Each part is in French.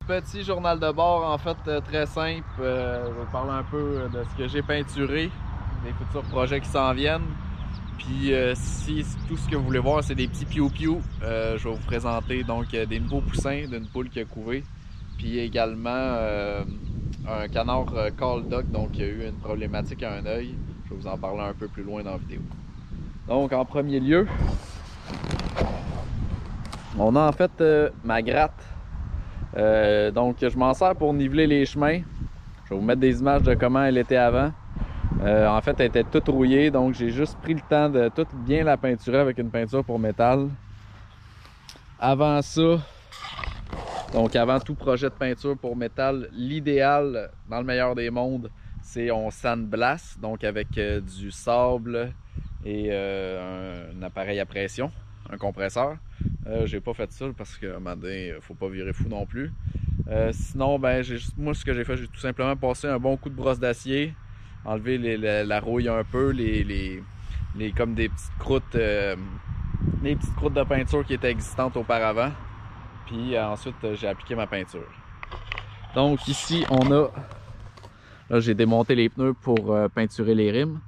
Petit journal de bord, en fait, très simple. Je vais vous parler un peu de ce que j'ai peinturé, des futurs projets qui s'en viennent. Puis si tout ce que vous voulez voir, c'est des petits piou-piou, je vais vous présenter donc des nouveaux poussins d'une poule qui a couvé. Puis également un canard call dog, donc il y a eu une problématique à un œil. Je vais vous en parler un peu plus loin dans la vidéo. Donc en premier lieu, on a en fait ma gratte. Donc je m'en sers pour niveler les chemins. Je vais vous mettre des images de comment elle était avant. En fait, elle était toute rouillée, donc j'ai juste pris le temps de tout bien la peinturer avec une peinture pour métal. Avant ça, donc avant tout projet de peinture pour métal, l'idéal, dans le meilleur des mondes, c'est on sandblast, donc avec du sable et un appareil à pression, un compresseur. J'ai pas fait ça parce qu'à un moment donné, faut pas virer fou non plus. Sinon, ben, moi ce que j'ai fait, j'ai tout simplement passé un bon coup de brosse d'acier, enlever la rouille un peu, comme des petites croûtes, les petites croûtes de peinture qui étaient existantes auparavant. Puis ensuite, j'ai appliqué ma peinture. Donc ici, on a, là j'ai démonté les pneus pour peinturer les rimes.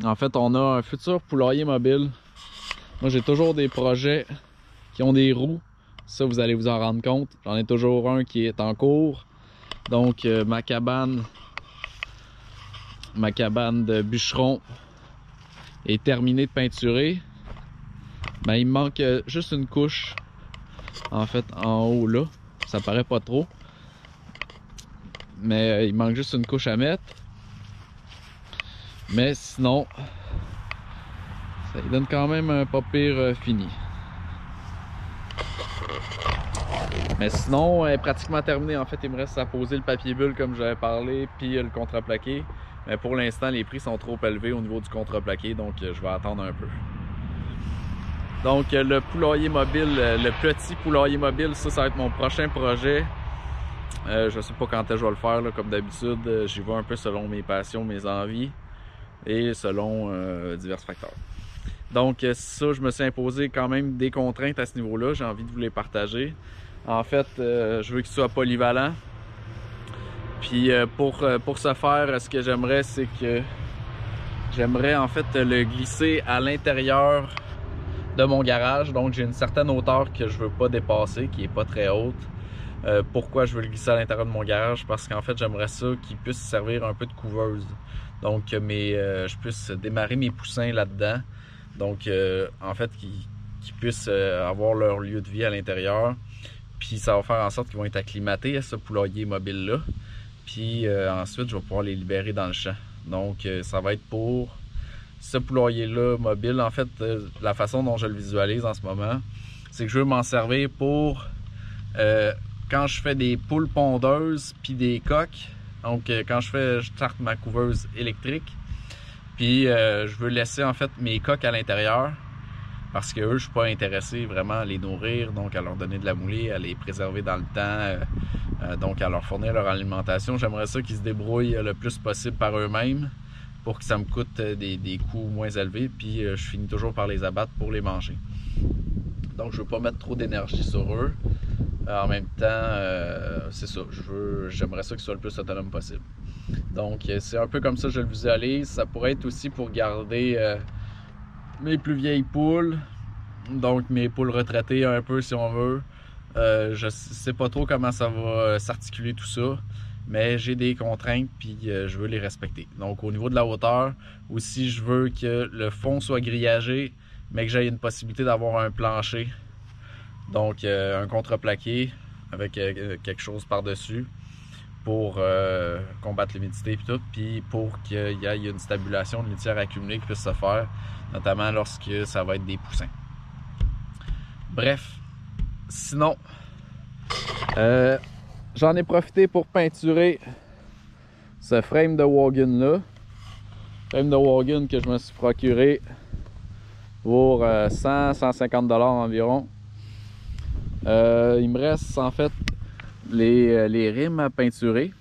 En fait, on a un futur poulailler mobile. Moi, j'ai toujours des projets qui ont des roues. Ça, vous allez vous en rendre compte. J'en ai toujours un qui est en cours. Donc, ma cabane de bûcheron est terminée de peinturer. Ben, il me manque juste une couche, en fait, en haut là. Ça paraît pas trop. Mais il manque juste une couche à mettre. Mais sinon, ça lui donne quand même un pas pire fini. Mais sinon, elle est pratiquement terminée. En fait, il me reste à poser le papier bulle comme j'avais parlé, puis le contreplaqué. Mais pour l'instant, les prix sont trop élevés au niveau du contreplaqué, donc je vais attendre un peu. Donc le poulailler mobile, le petit poulailler mobile, ça va être mon prochain projet. Je sais pas quand je vais le faire, là, comme d'habitude. J'y vais un peu selon mes passions, mes envies et selon divers facteurs. Donc ça, je me suis imposé quand même des contraintes à ce niveau-là. J'ai envie de vous les partager. En fait, je veux qu'il soit polyvalent. Puis pour ce faire, ce que j'aimerais, c'est que j'aimerais en fait le glisser à l'intérieur de mon garage. Donc j'ai une certaine hauteur que je veux pas dépasser, qui est pas très haute. Pourquoi je veux le glisser à l'intérieur de mon garage? Parce qu'en fait, j'aimerais ça qu'il puisse servir un peu de couveuse. Donc je puisse démarrer mes poussins là-dedans. Donc en fait, qu'ils puissent avoir leur lieu de vie à l'intérieur. Puis ça va faire en sorte qu'ils vont être acclimatés à ce poulailler mobile-là. Puis ensuite, je vais pouvoir les libérer dans le champ. Donc ça va être pour ce poulailler-là mobile. En fait, la façon dont je le visualise en ce moment, c'est que je veux m'en servir pour quand je fais des poules pondeuses puis des coques. Donc quand je starte ma couveuse électrique, puis je veux laisser en fait mes coques à l'intérieur. Parce que eux, je suis pas intéressé vraiment à les nourrir, donc à leur donner de la moulée, à les préserver dans le temps, donc à leur fournir leur alimentation. J'aimerais ça qu'ils se débrouillent le plus possible par eux-mêmes pour que ça me coûte des coûts moins élevés, puis je finis toujours par les abattre pour les manger. Donc je veux pas mettre trop d'énergie sur eux. En même temps, c'est ça, j'aimerais ça qu'ils soient le plus autonome possible. Donc c'est un peu comme ça que je le visualise. Ça pourrait être aussi pour garder mes plus vieilles poules, donc mes poules retraitées un peu si on veut. Je sais pas trop comment ça va s'articuler tout ça, mais j'ai des contraintes puis je veux les respecter. Donc au niveau de la hauteur, aussi je veux que le fond soit grillagé, mais que j'aie une possibilité d'avoir un plancher. Donc un contreplaqué avec quelque chose par-dessus pour combattre l'humidité et tout, puis pour qu'il y ait une stabulation de litière accumulée qui puisse se faire, notamment lorsque ça va être des poussins. Bref, sinon, j'en ai profité pour peinturer ce frame de wagon-là. Frame de wagon que je me suis procuré pour 100-150$ environ. Il me reste en fait les rimes à peinturer.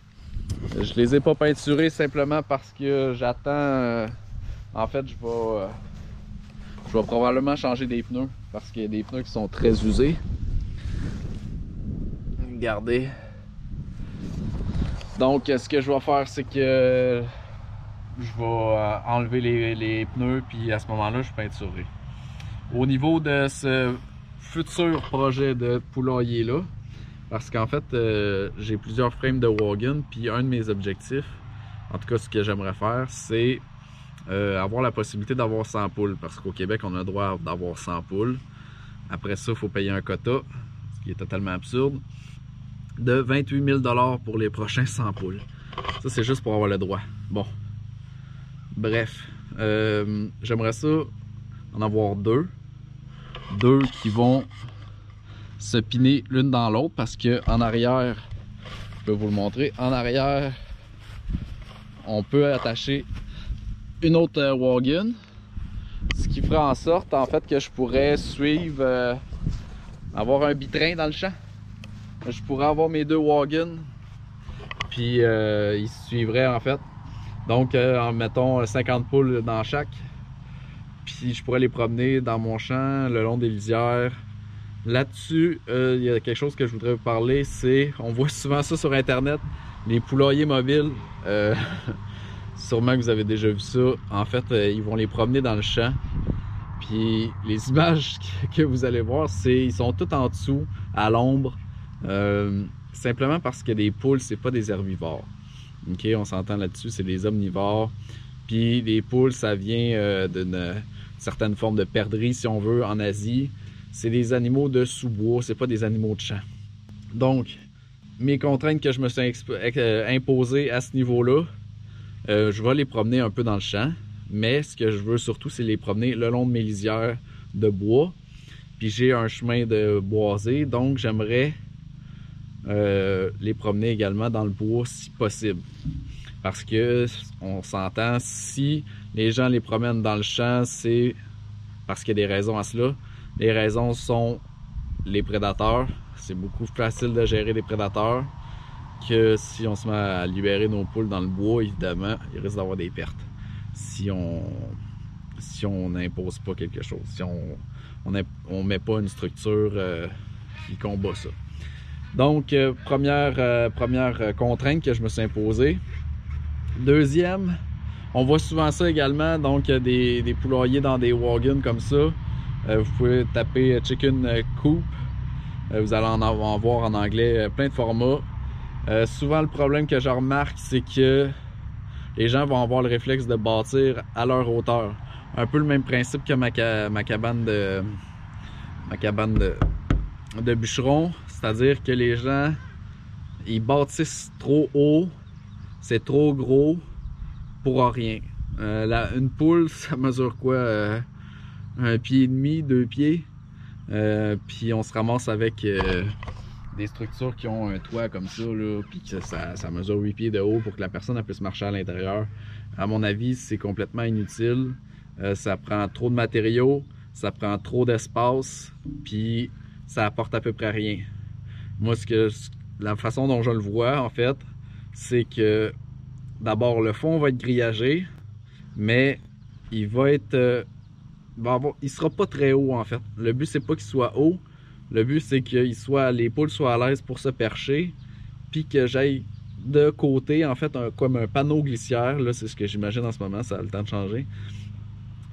Je les ai pas peinturés simplement parce que j'attends. En fait, je vais probablement changer des pneus parce qu'il y a des pneus qui sont très usés. Regardez, Donc ce que je vais faire, c'est que je vais enlever les pneus, puis à ce moment-là, je peinturerai. Au niveau de ce futur projet de poulailler là, parce qu'en fait, j'ai plusieurs frames de wagon, puis un de mes objectifs, en tout cas ce que j'aimerais faire, c'est avoir la possibilité d'avoir 100 poules, parce qu'au Québec, on a le droit d'avoir 100 poules. Après ça, il faut payer un quota, ce qui est totalement absurde, de 28 000 $ pour les prochains 100 poules. Ça, c'est juste pour avoir le droit. Bon. Bref. J'aimerais ça en avoir deux. Deux qui vont se piner l'une dans l'autre, parce que en arrière, je peux vous le montrer, en arrière, on peut attacher une autre wagon. Ce qui ferait en sorte, en fait, que je pourrais suivre, avoir un bitrain dans le champ. Je pourrais avoir mes deux wagons, puis ils se suivraient, en fait. Donc, en mettons 50 poules dans chaque. Puis je pourrais les promener dans mon champ, le long des lisières. Là-dessus, il y a quelque chose que je voudrais vous parler, c'est, on voit souvent ça sur Internet, les poulaillers mobiles. Sûrement que vous avez déjà vu ça. En fait, ils vont les promener dans le champ. Puis les images que vous allez voir, c'est ils sont tout en dessous, à l'ombre. Simplement parce que des poules, c'est pas des herbivores. Ok, on s'entend là-dessus, c'est des omnivores. Puis les poules, ça vient d'une certaine forme de perdrix, si on veut, en Asie. C'est des animaux de sous-bois, c'est pas des animaux de champ. Donc, mes contraintes que je me suis imposées à ce niveau-là, je vais les promener un peu dans le champ, mais ce que je veux surtout, c'est les promener le long de mes lisières de bois. Puis j'ai un chemin de boisé, donc j'aimerais les promener également dans le bois si possible. Parce que, on s'entend, si les gens les promènent dans le champ, c'est parce qu'il y a des raisons à cela. Les raisons sont les prédateurs. C'est beaucoup plus facile de gérer des prédateurs que si on se met à libérer nos poules dans le bois. Évidemment, il risque d'avoir des pertes si on n'impose pas quelque chose, si on met pas une structure qui combat ça. Donc, première contrainte que je me suis imposée. Deuxième, on voit souvent ça également, donc des poulaillers dans des wagons comme ça. Vous pouvez taper chicken coop, vous allez en voir en anglais plein de formats. Souvent le problème que je remarque, c'est que les gens vont avoir le réflexe de bâtir à leur hauteur. Un peu le même principe que ma cabane de bûcheron, c'est-à-dire que les gens, ils bâtissent trop haut, c'est trop gros pour rien. Une poule, ça mesure quoi? 1,5 pied, 2 pieds. Puis on se ramasse avec des structures qui ont un toit comme ça, là, puis que ça mesure 8 pieds de haut pour que la personne puisse marcher à l'intérieur. À mon avis, c'est complètement inutile. Ça prend trop de matériaux, ça prend trop d'espace, puis ça apporte à peu près rien. Moi, la façon dont je le vois, en fait, c'est que d'abord, le fond va être grillagé, mais il va être... il sera pas très haut, en fait. Le but, c'est pas qu'il soit haut. Le but, c'est que les poules soient à l'aise pour se percher, puis que j'aille de côté, en fait, comme un panneau glissière. Là, c'est ce que j'imagine en ce moment, ça a le temps de changer.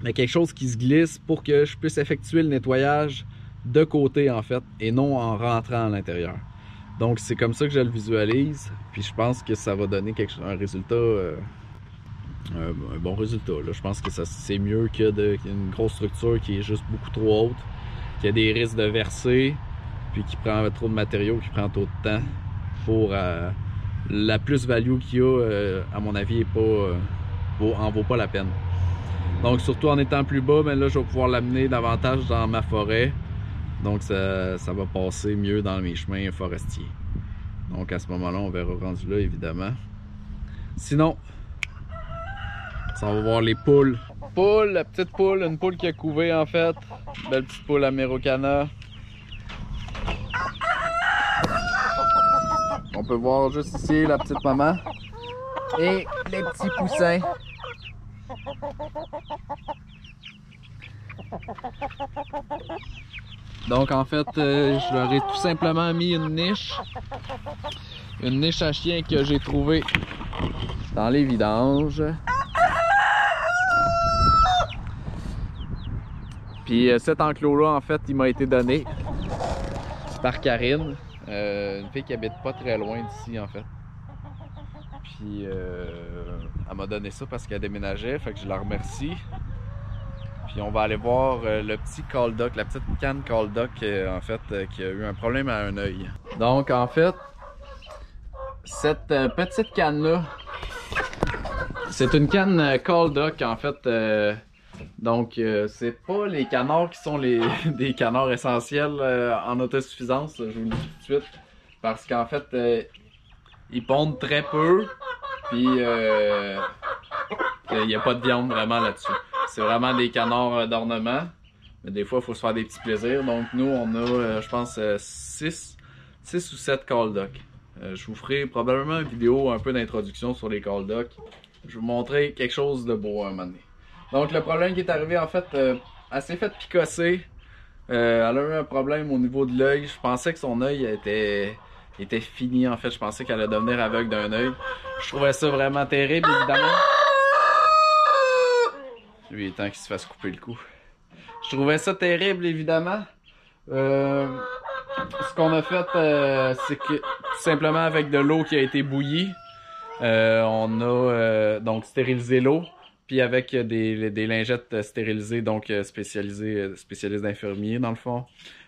Mais quelque chose qui se glisse pour que je puisse effectuer le nettoyage de côté, en fait, et non en rentrant à l'intérieur. Donc, c'est comme ça que je le visualise, puis je pense que ça va donner un résultat... un bon résultat. Là. Je pense que c'est mieux qu'une grosse structure qui est juste beaucoup trop haute, qui a des risques de verser, puis qui prend trop de matériaux, qui prend trop de temps pour la plus-value qu'il y a, à mon avis, en vaut pas la peine. Donc surtout en étant plus bas, mais là je vais pouvoir l'amener davantage dans ma forêt. Donc ça va passer mieux dans mes chemins forestiers. Donc à ce moment-là, on verra rendu là, évidemment. Sinon, on va voir les poules. La petite poule, une poule qui a couvé en fait. Belle petite poule Amérocana. On peut voir juste ici la petite maman. Et les petits poussins. Donc en fait, je leur ai tout simplement mis une niche. une niche à chien que j'ai trouvée dans les vidanges. Puis cet enclos-là, en fait, il m'a été donné par Karine, une fille qui habite pas très loin d'ici, en fait. Puis elle m'a donné ça parce qu'elle déménageait, fait que je la remercie. Puis on va aller voir le petit call duck, la petite canne call duck, en fait, qui a eu un problème à un œil. Donc, en fait, cette petite canne-là, c'est une canne call duck, en fait. Donc, c'est pas les canards qui sont des canards essentiels en autosuffisance, je vous le dis tout de suite. Parce qu'en fait, ils pondent très peu, puis il n'y a pas de viande vraiment là-dessus. C'est vraiment des canards d'ornement, mais des fois, il faut se faire des petits plaisirs. Donc, nous, on a, je pense, 6 ou 7 call duck. Je vous ferai probablement une vidéo un peu d'introduction sur les call duck. Je vais vous montrer quelque chose de beau à un moment donné. Donc, le problème qui est arrivé, en fait, elle s'est fait picosser. Elle a eu un problème au niveau de l'œil. Je pensais que son œil était fini, en fait. Je pensais qu'elle allait devenir aveugle d'un œil. Je trouvais ça vraiment terrible, évidemment. Lui, il est temps qu'il se fasse couper le cou. Je trouvais ça terrible, évidemment. Ce qu'on a fait, c'est que tout simplement avec de l'eau qui a été bouillie, on a donc stérilisé l'eau. Puis avec des lingettes stérilisées, donc spécialisées d'infirmiers dans le fond.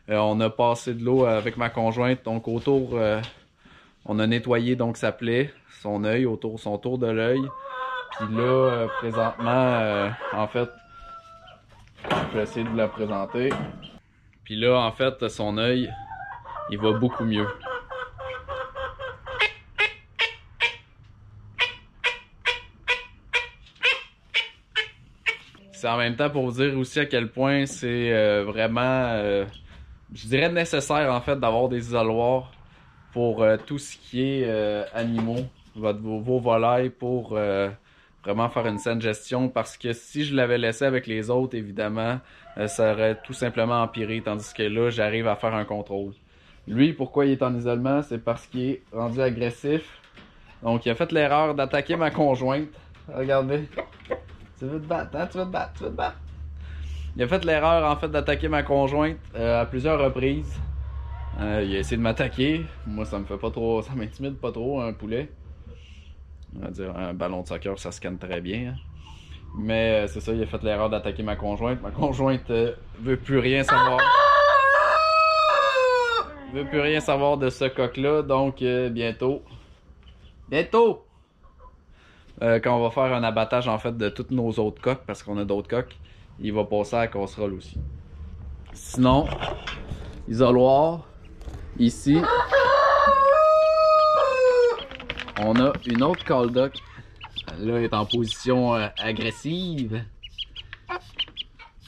On a passé de l'eau avec ma conjointe, donc autour, on a nettoyé donc sa plaie, son œil, son tour de l'œil. Puis là, présentement, en fait, je vais essayer de vous la présenter. Puis là, en fait, son œil, il va beaucoup mieux. C'est en même temps pour vous dire aussi à quel point c'est vraiment, je dirais nécessaire en fait d'avoir des isoloirs pour tout ce qui est animaux, vos volailles, pour vraiment faire une saine gestion, parce que si je l'avais laissé avec les autres, évidemment, ça aurait tout simplement empiré, tandis que là, j'arrive à faire un contrôle. Lui, pourquoi il est en isolement? C'est parce qu'il est rendu agressif. Donc, il a fait l'erreur d'attaquer ma conjointe. Regardez. Tu veux te battre, hein? Tu veux te battre, tu veux te battre. Il a fait l'erreur, en fait, d'attaquer ma conjointe à plusieurs reprises. Il a essayé de m'attaquer. Moi, ça me fait pas trop, ça m'intimide pas trop, un poulet. On va dire, un ballon de soccer, ça scanne très bien. Hein. Mais c'est ça, il a fait l'erreur d'attaquer ma conjointe. Ma conjointe veut plus rien savoir. Veut plus rien savoir de ce coq-là. Donc, bientôt. Quand on va faire un abattage en fait de tous nos autres coqs, parce qu'on a d'autres coqs, il va passer à la casserole aussi. Sinon, isoloir, ici, on a une autre call duck. Là, elle est en position agressive.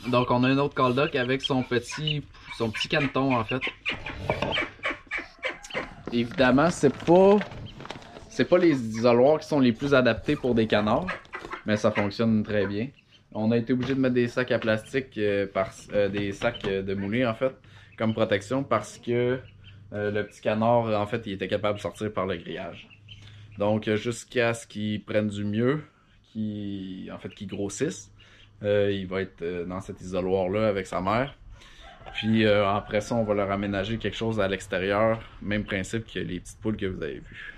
Donc, on a une autre call duck avec son petit caneton en fait. Évidemment, c'est pas les isoloirs qui sont les plus adaptés pour des canards, mais ça fonctionne très bien. On a été obligé de mettre des sacs à plastique, des sacs de moulée en fait, comme protection, parce que le petit canard, en fait, il était capable de sortir par le grillage. Donc, jusqu'à ce qu'il prenne du mieux, qu'il grossisse, il va être dans cet isoloir-là avec sa mère. Puis après ça, on va leur aménager quelque chose à l'extérieur, même principe que les petites poules que vous avez vues.